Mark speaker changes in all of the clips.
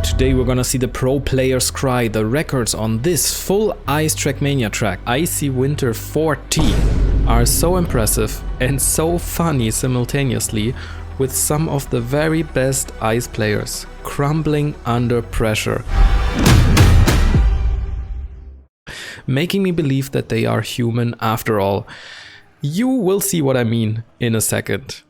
Speaker 1: Today we're gonna see the pro players cry. The records on this full ice Trackmania track, Icy Winter 14, are so impressive and so funny simultaneously, with some of the very best ice players crumbling under pressure, making me believe that they are human after all. You will see what I mean in a second.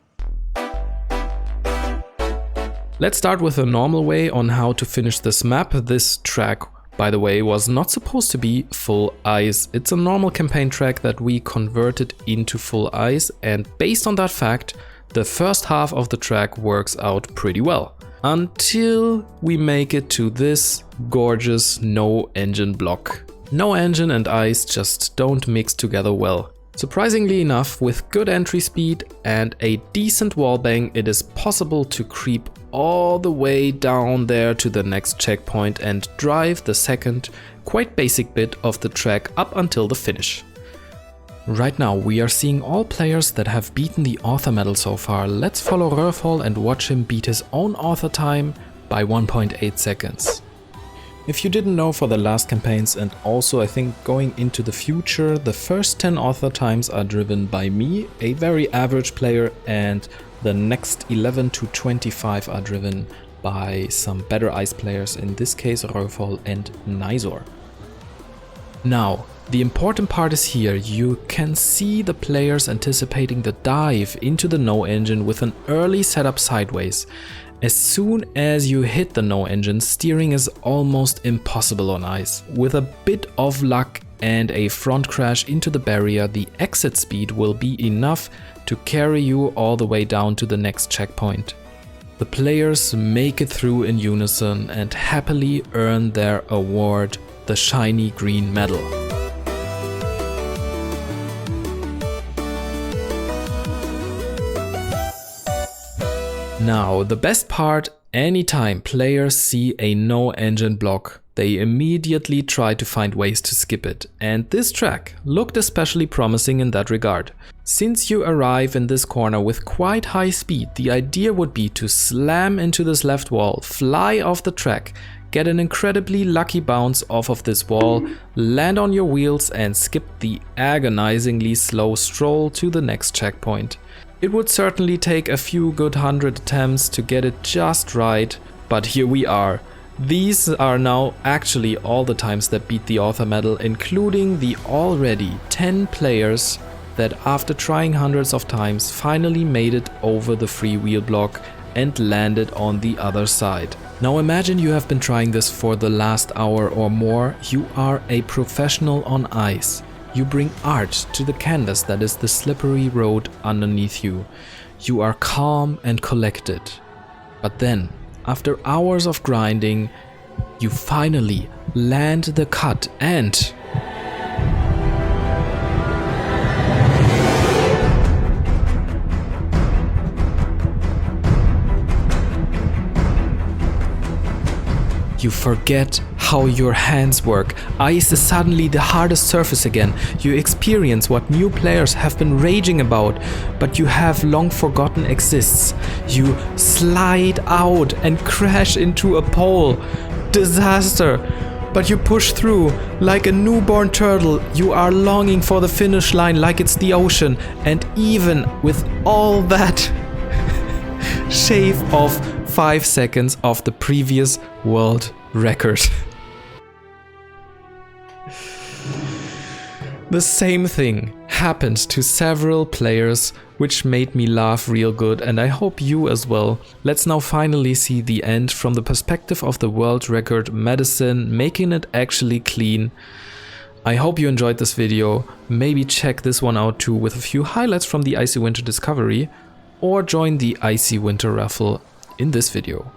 Speaker 1: Let's start with a normal way on how to finish this map. This track, by the way, was not supposed to be full ice. It's a normal campaign track that we converted into full ice, and based on that fact, the first half of the track works out pretty well. Until we make it to this gorgeous no engine block. No engine and ice just don't mix together well. Surprisingly enough, with good entry speed and a decent wallbang, it is possible to creep all the way down there to the next checkpoint and drive the second, quite basic bit of the track up until the finish. Right now we are seeing all players that have beaten the author medal so far. Let's follow Röhrfall and watch him beat his own author time by 1.8 seconds. If you didn't know, for the last campaigns and also I think going into the future, the first 10 author times are driven by me, a very average player, and the next 11 to 25 are driven by some better ice players, in this case Röhrfall and Nizor. Now, the important part is here. You can see the players anticipating the dive into the no engine with an early setup sideways. As soon as you hit the no engine, steering is almost impossible on ice. With a bit of luck and a front crash into the barrier, the exit speed will be enough to carry you all the way down to the next checkpoint. The players make it through in unison and happily earn their award, the shiny green medal. Now, the best part, anytime players see a no engine block, they immediately try to find ways to skip it, and this track looked especially promising in that regard. Since you arrive in this corner with quite high speed, the idea would be to slam into this left wall, fly off the track, get an incredibly lucky bounce off of this wall, land on your wheels and skip the agonizingly slow stroll to the next checkpoint. It would certainly take a few good 100 attempts to get it just right, but here we are. These are now actually all the times that beat the author medal, including the already 10 players that after trying hundreds of times finally made it over the freewheel block and landed on the other side. Now imagine you have been trying this for the last hour or more. You are a professional on ice. You bring art to the canvas that is the slippery road underneath you. You are calm and collected. But then, after hours of grinding, you finally land the cut and... you forget how your hands work. Ice is suddenly the hardest surface again. You experience what new players have been raging about, but you have long forgotten exists. You slide out and crash into a pole. Disaster! But you push through like a newborn turtle. You are longing for the finish line like it's the ocean, and even with all that, shave off 5 seconds of the previous world record. The same thing happened to several players, which made me laugh real good, and I hope you as well. Let's now finally see the end from the perspective of the world record medicine, making it actually clean. I hope you enjoyed this video. Maybe check this one out too, with a few highlights from the Icy Winter discovery, or join the Icy Winter raffle in this video.